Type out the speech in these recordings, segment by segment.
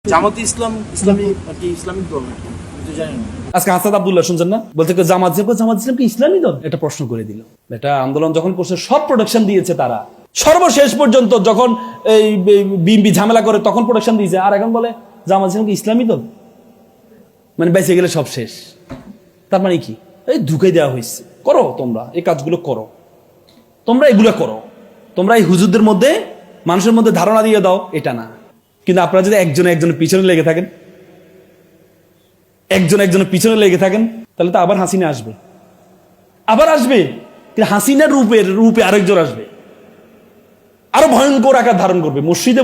জামাতে ইসলাম ইসলামিক দল কিন্তু জানি না। আজকে হাসান আব্দুল্লাহ শুনছেন না, বলতে জামাত ইসলাম কি ইসলামী দল? এটা প্রশ্ন করে দিল। এটা আন্দোলন যখন করছে সব প্রোটেকশন দিয়েছে তারা, সর্বশেষ পর্যন্ত যখন এই বিএনপি ঝামেলা করে তখন প্রোটেকশন দিয়েছে, আর এখন বলে জামাত ইসলাম কি ইসলামী দল? মানে বেঁচে গেলে সব শেষ। তার মানে কি? এই ঢুকে দেওয়া হয়েছে। করো তোমরা এই কাজগুলো করো, তোমরা এগুলো করো, তোমরা এই হুজুরদের মধ্যে মানুষের মধ্যে ধারণা দিয়ে দাও, এটা না। কিন্তু আপনারা যদি একজনের পিছনে লেগে থাকেন, একজনের পিছনে লেগে থাকেন, তাহলে তো আবার হাসিনা আসবে, আবার আসবে। কিন্তু হাসিনার রূপে আরেকজন আসবে, আরো ভয়ঙ্কর আকার ধারণ করবে। মসজিদে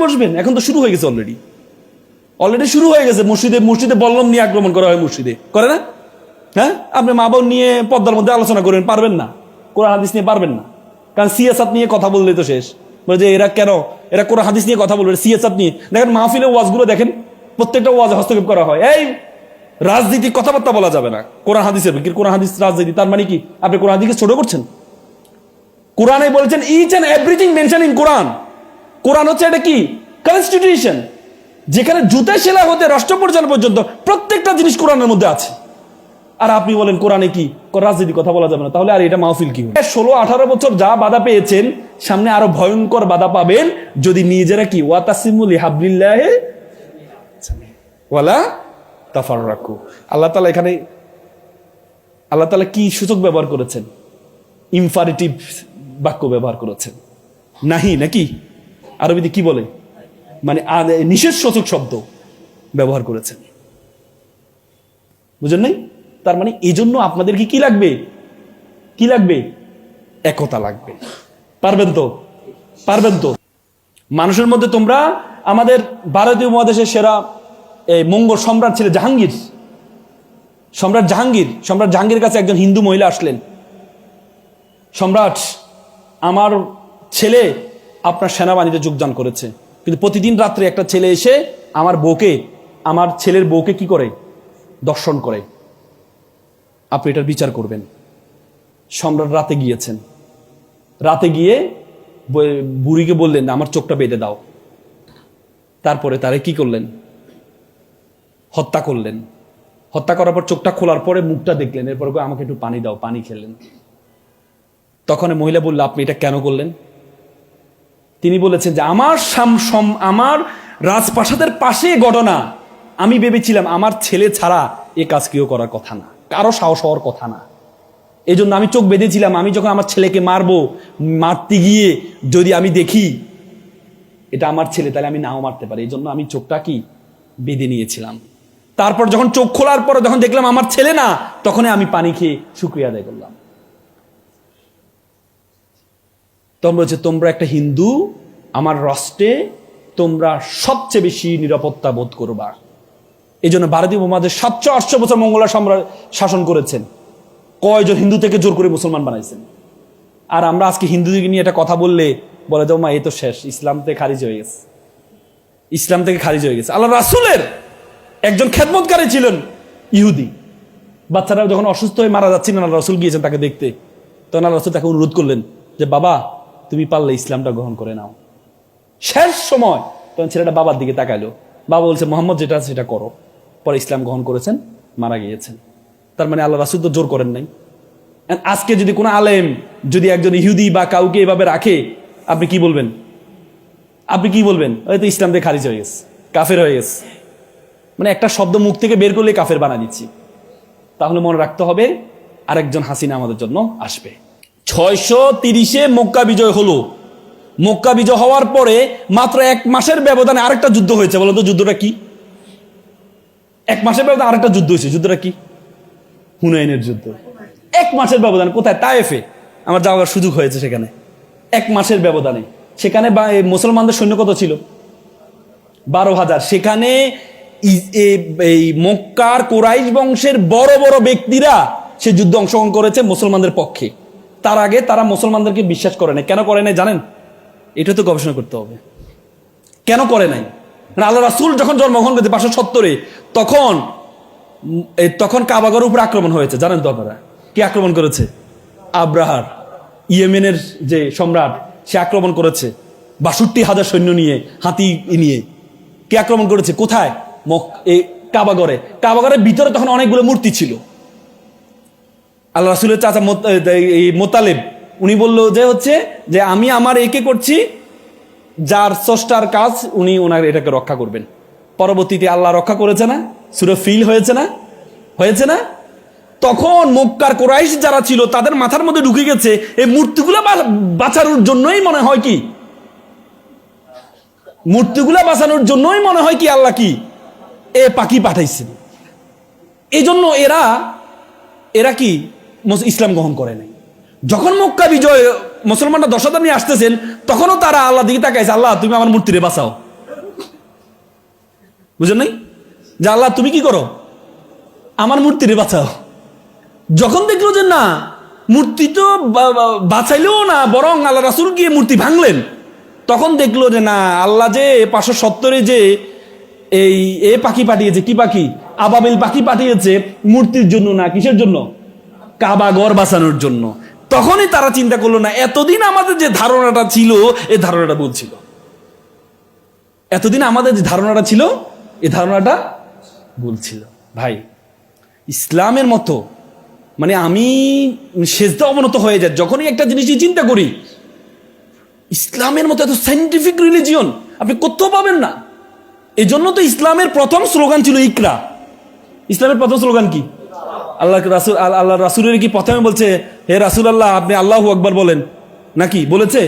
বসবেন। এখন তো শুরু হয়ে গেছে, অলরেডি শুরু হয়ে গেছে। মসজিদে বল্লম নিয়ে আক্রমণ করা হয়, মসজিদে করে না? হ্যাঁ, আপনি মা বোন নিয়ে পর্দার মধ্যে আলোচনা করবেন, পারবেন না। কোরআন হাদিস নিয়ে পারবেন না, কারণ সিয়াসাত নিয়ে কথা বললে তো শেষ। বলে যে এরা কোরআন হাদিস নিয়ে কথা বলবে, সিয়াসাত নিয়ে। দেখেন মাহফিলে ওয়াজগুলো দেখেন, প্রত্যেকটা ওয়াজে হস্তক্ষেপ করা হয়। এই রাজনীতির কথাবার্তা বলা যাবে না কোরআন হাদিসের। কোরআন হাদিস রাজনীতি, তার মানে কি? আপনি কোরআন হাদিসকে ছোট করছেন? কোরআনে বলেছেন each and everything mention in Quran. কোরআন হচ্ছে এটা কি? কনস্টিটিউশন, যেখানে জুতে সেলা হতে রাষ্ট্র পরিচালনা পর্যন্ত প্রত্যেকটা জিনিস কোরআনের মধ্যে আছে। আর আপনি বলেন কোরআনে কি রাজনীতি কথা বলা যাবে না? তাহলে আর এটা মাহফিল কি? 16-18 বছর যা বাধা পেয়েছেন, সামনে আরো ভয়ঙ্কর বাধা পাবেন যদি নিজেরা কি ওয়াতাসিমু লিহাবলিল্লাহি ওয়ালা তাফাররাকু। আল্লাহ তাআলা কি সূচক ব্যবহার করেছেন? ইমপারেটিভ বাক্য ব্যবহার করেছেন, নাকি আরবিতে কি বলে, মানে নিষেধ সূচক শব্দ ব্যবহার করেছেন। বুঝেন নাই? তার মানে এই জন্য আপনাদের কি লাগবে? একতা লাগবে। পারবেন তো? মানুষের মধ্যে তোমরা, আমাদের ভারতীয় মহাদেশের সেরা এই মঙ্গল সম্রাট ছিল সম্রাট জাহাঙ্গীর কাছে একজন হিন্দু মহিলা আসলেন। সম্রাট, আমার ছেলে আপনার সেনাবাহিনীতে যোগদান করেছে, কিন্তু প্রতিদিন রাত্রে একটা ছেলে এসে আমার ছেলের বউকে কি করে? দর্শন করে। আপনি এটার বিচার করবেন। সম্রাট রাতে গিয়ে বুড়িকে বললেন আমার চোখটা বেঁধে দাও। তারপরে তারে কি করলেন? হত্যা করলেন। হত্যা করার পর চোখটা খোলার পরে মুখটা দেখলেন, এরপর আমাকে একটু পানি দাও, পানি খেলেন। তখন মহিলা বলল আপনি এটা কেন করলেন? তিনি বলেছেন যে আমার রাজপ্রাসাদের পাশে ঘটনা, আমি ভেবেছিলাম আমার ছেলে ছাড়া এ কাজ কেউ করার কথা না, কারো সাহস হওয়ার কথা না। এই জন্য আমি চোখ বেঁধেছিলাম। আমি যখন আমার ছেলেকে মারতে গিয়ে যদি আমি দেখি এটা আমার ছেলে, তাহলে আমি নাও মারতে পারি। এই জন্য আমি চোখটা কি বেঁধে নিয়েছিলাম। তারপর যখন চোখ খোলার পর যখন দেখলাম আমার ছেলে না, তখনই আমি পানি খেয়ে শুকরিয়া আদায় করলাম। তোমরা একটা হিন্দু, আমার রাষ্ট্রে তোমরা সবচেয়ে বেশি নিরাপত্তা বোধ করবা। এই জন্য ভারতীয় উপমহাদেশ 700-800 বছর মঙ্গোলরা সম্রাট শাসন করেছেন। কয়জন হিন্দু থেকে জোর করে মুসলমান বানাইছেন। আর আমরা আজকে হিন্দুদেরকে নিয়ে একটা কথা বললে বলে যাও মা এই তো শেষ, ইসলাম থেকে খারিজ হয়ে গেছে। আল্লাহ রাসূলের একজন খেদমতকারী ছিলেন ইহুদি। বাচ্চারা যখন অসুস্থ হয়ে মারা যাচ্ছিলেন, আল্লাহ রাসূল গিয়েছেন তাকে দেখতে। তখন আল্লাহ রাসূল তাকে অনুরোধ করলেন যে বাবা তুমি পারলে ইসলামটা গ্রহণ করে নাও। শেষ সময় তখন ছেলেটা বাবার দিকে তাকাইলো। বাবা বলছে মোহাম্মদ যেটা আছে সেটা করো। পরে ইসলাম গ্রহণ করেছেন, মারা গিয়েছেন। তার মানে আল্লাহ রাসূল তো জোর করেন নাই। আজকে যদি কোনো আলেম যদি একজন ইহুদি বা কাউকে এভাবে রাখে, আপনি কি বলবেন? হয়তো ইসলাম থেকে খারিজ হয়ে গেছে, কাফের হয়ে গেছে। মানে একটা শব্দ মুখ থেকে বের করলে কাফের বানা দিচ্ছি। তাহলে মনে রাখতে হবে আরেকজন হাসিনা আমাদের জন্য আসবে। 630-এ মক্কা বিজয় হলো। মক্কা বিজয় হওয়ার পরে মাত্র 1 মাসের ব্যবধানে আরেকটা যুদ্ধ হয়েছে। বলো তো যুদ্ধটা কি? 1 মাসের ব্যবধানে আরেকটা যুদ্ধ হয়েছে। যুদ্ধটা কি? হুনাইনের যুদ্ধ। 1 মাসের ব্যবধানে। কোথায়? তায়েফে আমার যাওয়ার সুযোগ হয়েছে। সেখানে 1 মাসের ব্যবধানে সেখানে মুসলমানদের সৈন্য কত ছিল? 12,000। সেখানে এই মক্কার কুরাইশ বংশের বড় বড় ব্যক্তিরা সে যুদ্ধে অংশগ্রহণ করেছে মুসলমানদের পক্ষে। তার আগে তারা মুসলমানদেরকে বিশ্বাস করে নাই। কেন করে নাই জানেন? এটা তো গবেষণা করতে হবে। কেন করে নাই? আল্লাহ রাসূল যখন জন্মগ্রহণ করেছে 570-এ, তখন কাবাগরের উপর আক্রমণ হয়েছে। জানেন তো আপনারা কি আক্রমণ করেছে? আব্রাহার, ইয়েমেনের যে সম্রাট, সে আক্রমণ করেছে। 62,000 সৈন্য নিয়ে, হাতি নিয়ে কে আক্রমণ করেছে? কোথায়? এই কাবাগরে। কাবাগরের ভিতরে তখন অনেকগুলো মূর্তি ছিল। আল্লাহ রাসূলের চাচা মোতালেব উনি বলল যে হচ্ছে যে আমি আমার একে করছি, যার স্রষ্টার কাজ উনি ওনার এটাকে রক্ষা করবেন। পরবর্তীতে আল্লাহ রক্ষা করেছে না? সূরা ফিল হয়েছে না? হয়েছে না? তখন মক্কার কুরাইশ যারা ছিল তাদের মাথার মধ্যে ঢুকে গেছে এই মূর্তিগুলো বাঁচানোর জন্যই মনে হয় কি, মূর্তিগুলা বাঁচানোর জন্যই মনে হয় কি আল্লাহ কি এ পাখি পাঠাইছেন। এই জন্য এরা কি ইসলাম গ্রহণ করে নাই। যখন মক্কা বিজয় মুসলমানরা 10,000 নিয়ে আসতেছেন, তখনও তারা আল্লাহ দিকে তাকাইছে, আল্লাহ তুমি আমার মূর্তিরে বাঁচাও। বুঝলেন নাই? যে আল্লাহ তুমি কি করো, আমার মূর্তিরে বাঁচাও। যখন দেখলো যে না, মূর্তি তো বাঁচাইলেও না, বরং আল্লাহ রাসূল গিয়ে মূর্তি ভাঙলেন, তখন দেখলো যে না, আল্লাহ যে 570 যে এই পাখি পাঠিয়েছে, কি পাখি? আবাবিল পাখি পাঠিয়েছে মূর্তির জন্য না, কিসের জন্য? কাবা ঘর বাঁচানোর জন্য। তখনই তারা চিন্তা করলো না, এতদিন আমাদের যে ধারণাটা ছিল এই ধারণাটা ভুল ছিল। এতদিন আমাদের যে ধারণাটা ছিল এই ধারণাটা ভুল ছিল। ভাই, ইসলামের মতো মানে আমি সেজদা অবনত হয়ে যায় যখনই একটা জিনিসই চিন্তা করি। ইসলামের মতো এত সাইন্টিফিক রিলিজিয়ন আপনি কোথাও পাবেন না। এই জন্য তো ইসলামের প্রথম স্লোগান ছিল ইকরা। ইসলামের প্রথম স্লোগান কি? আল্লাহ রাসূলের কি প্রথমে বলছে হে রাসূল আল্লাহ আপনি আল্লাহু আকবার বলেন নাকি? বলেছে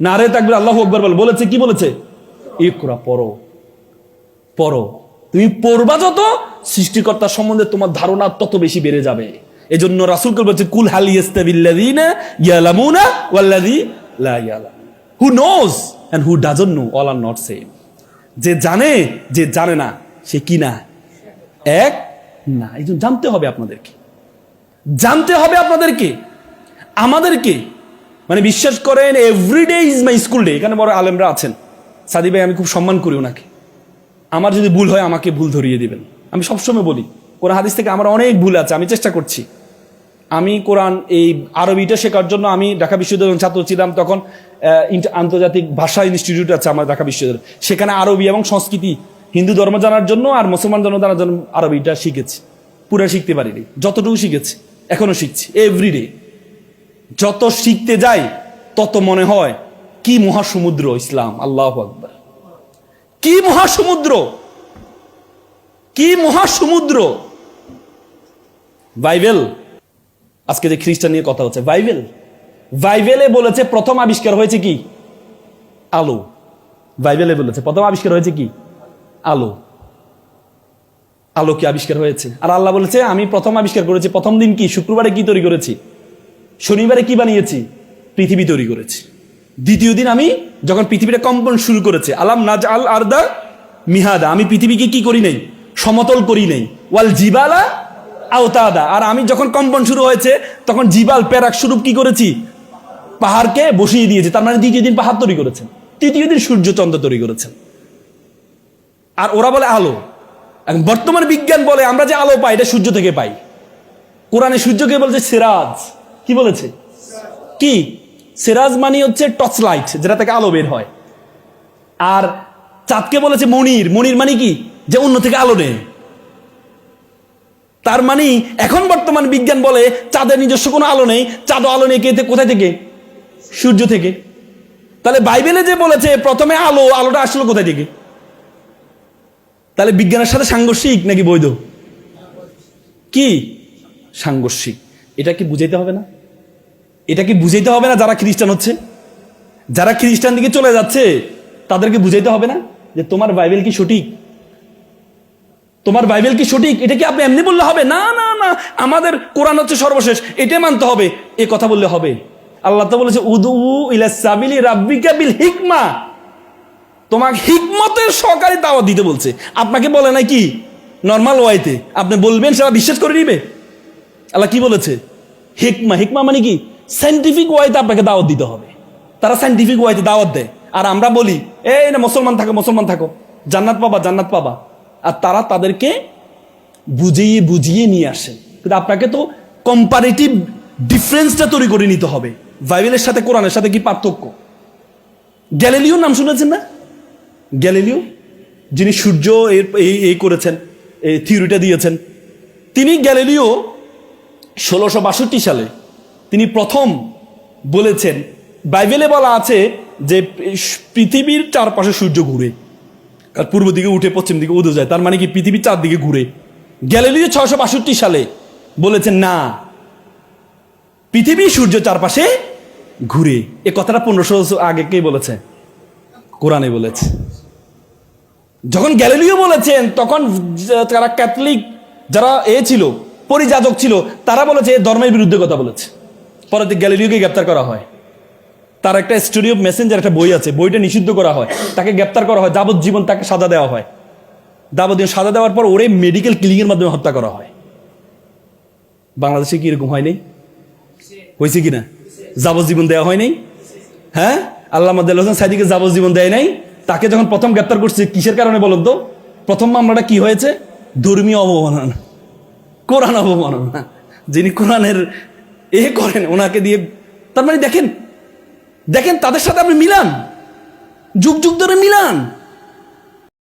নারে তাকবীর আল্লাহু আকবার বলেছে কি বলেছে? ইকরা, পড়ো পড়ো। তুমি পড়বা যত, সৃষ্টিকর্তা সম্বন্ধে তোমার ধারণা তত বেশি বেড়ে যাবে। এই জন্য রাসূলকে বলছে কুল হাল ইয়াস্তাবিল্লাযিনা ইয়ালামুনা ওয়াল্লাযী লা ইয়ালামুন, who knows and who doesn't know, all are not same. যে জানে, যে জানে না, সে কি না? এক না। এই জন্য জানতে হবে আপনাদেরকে, জানতে হবে আপনাদেরকে, আমাদেরকে। মানে বিশ্বাস করেন, everyday is my school day. এখানে বড় আলেমরা আছেন, সাদি ভাই আমি খুব সম্মান করি ওনাকে। আমার যদি ভুল হয় আমাকে ভুল ধরিয়ে দিবেন। আমি সবসময় বলি কোরআন হাদিস থেকে আমার অনেক ভুল আছে, আমি চেষ্টা করছি। আমি কোরআন এই আরবিটা শেখার জন্য আমি ঢাকা বিশ্ববিদ্যালয়ের ছাত্র ছিলাম, তখন আন্তর্জাতিক ভাষা ইনস্টিটিউট আছে আমার ঢাকা বিশ্ববিদ্যালয়, সেখানে আরবি এবং সংস্কৃতি, হিন্দু ধর্ম জানার জন্য আর মুসলমান ধর্ম জানার জন্য আরবিটা শিখেছি। পুরো শিখতে পারিনি, যতটুকু শিখেছি এখনো শিখছি এভরিডে। যত শিখতে যাই তত মনে হয় কি মহাসমুদ্র ইসলাম। আল্লাহু আকবার, কি মহাসমুদ্র, কি মহাসমুদ্র। বাইবেল, আজকে যে খ্রিস্টান নিয়ে কথা হচ্ছে, বাইবেলে বলেছে প্রথম আবিষ্কার হয়েছে কি? আলো। বাইবেলে বলেছে প্রথম আবিষ্কার হয়েছে কি? আলো। আলো কি আবিষ্কার হয়েছে? আর আল্লাহ বলেছে আমি প্রথম আবিষ্কার করেছি। প্রথম দিন কি? শুক্রবারে কি তৈরি করেছি? শনিবারে কি বানিয়েছি? পৃথিবী তৈরি করেছি। দ্বিতীয় দিন আমি যখন পৃথিবীটা কম্পন শুরু করেছে, আলাম নাজআল আরদা মিহাদা, আমি পৃথিবীকে কি করি নাই? সমতল করি নাই। ওয়াল জিবালা আওতাদা, আর আমি যখন কম্পন শুরু হয়েছে তখন জিবাল পেরাক স্বরূপ কি করেছি? পাহাড়কে বসিয়ে দিয়েছে। তার মানে দ্বিতীয় দিন পাহাড় তৈরি করেছেন, তৃতীয় দিন সূর্য চন্দ্র তৈরি করেছেন। আর ওরা বলে আলো। বর্তমান বিজ্ঞান বলে আমরা যে আলো পাই এটা সূর্য থেকে পাই। কোরআনে সূর্যকে বলছে সিরাজ। কি বলেছে? কি? সিরাজ মানে হচ্ছে টর্চ লাইট, যেটা থেকে আলো বের হয়। আর চাঁদকে বলেছে মনির। মনির মানে কি? যে অন্য থেকে আলো নেয়। তার মানে এখন বর্তমান বিজ্ঞান বলে চাঁদের নিজস্ব কোনো আলো নেই, চাঁদও আলো নেই। কোথায় থেকে? সূর্য থেকে। তাহলে বাইবেলে যে বলেছে প্রথমে আলো, আলোটা আসলো কোথায় থেকে? তাহলে বিজ্ঞানের সাথে সাংঘর্ষিক নাকি বৈধ? কি সাংঘর্ষিক? এটা কি বুঝাইতে হবে না? এটা কি বুঝাইতে হবে না? যারা খ্রিস্টান হচ্ছে, যারা খ্রিস্টান দিকে চলে যাচ্ছে, তাদেরকে বুঝাইতে হবে না যে তোমার বাইবেল কি সঠিক? তোমার বাইবেল কি সঠিক? এটা কি আপনি এমনি বললে হবে? না না না, আমাদের কোরআন হচ্ছে সর্বশেষ, এটাই মানতে হবে, এ কথা বললে হবে? আল্লাহ তো বলেছে উদু ইলা সাবিলি রাব্বিকা বিল হিকমা, তোমাকে হিকমতের সহকারে দাওয়াত দিতে বলছে। আপনাকে বলে না কি নর্মাল ওয়াইতে আপনি বলবেন সেটা বিশ্বাস করে নিবে? আল্লাহ কি বলেছে? হিকমা। হিকমা মানে কি? সাইন্টিফিক ওয়াইতে আপনাকে দাওয়াত দিতে হবে। তারা সাইন্টিফিক ওয়াইতে দাওয়াত দেয়, আর আমরা বলি এই না মুসলমান থাকো, মুসলমান থাকো, জান্নাত পাবা, জান্নাত পাবা। আর তারা তাদেরকে বুঝিয়ে বুঝিয়ে নিয়ে আসে। কিন্তু আপনাকে তো কম্পারেটিভ ডিফারেন্সটা তৈরি করে নিতে হবে। বাইবেলের সাথে কোরআনের সাথে কি পার্থক্য? গ্যালিলিও নাম শুনেছেন না? গ্যালিলিও, যিনি সূর্য এই করেছেন, এই থিওরিটা দিয়েছেন, তিনি গ্যালিলিও 1662 সালে তিনি প্রথম বলেছেন, বাইবেলে বলা আছে যে পৃথিবীর চারপাশে সূর্য ঘুরে, আর পূর্ব দিকে উঠে পশ্চিম দিকে উদয় যায়, তার মানে কি পৃথিবীর চারদিকে ঘুরে। গ্যালিলিও 662 সালে বলেছেন না, পৃথিবী সূর্য চারপাশে ঘুরে। এ কথাটা 1500 বছর আগে কে বলেছে? কোরআনে বলেছে। যখন গ্যালিলিও বলেছেন তখন যারা ক্যাথলিক, যারা ছিল পরিযাজক ছিল, তারা বলেছে ধর্মের বিরুদ্ধে কথা বলেছে। পরে গ্যালিলিওকে গ্রেপ্তার করা হয়। তার একটা স্টোরি অফ মেসেঞ্জার একটা বই আছে, বইটা নিষিদ্ধ করা হয়, তাকে গ্রেপ্তার করা হয়, যাবজ্জীবন তাকে সাজা দেওয়া হয়। যাবজ্জীবন সাজা দেওয়ার পর ওরে মেডিকেল ক্লিনিং এর মাধ্যমে হত্যা করা হয়। বাংলাদেশে কি এরকম হয়নি? হয়েছে কিনা? যাবজ্জীবন দেওয়া হয়নি? হ্যাঁ, আল্লামা দেলোয়ার হোসেন সাঈদীকে যাবজ্জীবন দেয় নাই। তাকে যখন প্রথম গ্রেপ্তার করছে কিসের কারণে বলুন তো? প্রথম মামলাটা কি হয়েছে? ধর্মীয় অবমাননা, কোরআন অবমাননা। যিনি কোরআনের করেন ওনাকে দিয়ে, তার মানে দেখেন দেখেন তাদের সাথে আপনি মিলান, যুগ যুগ ধরে মিলান।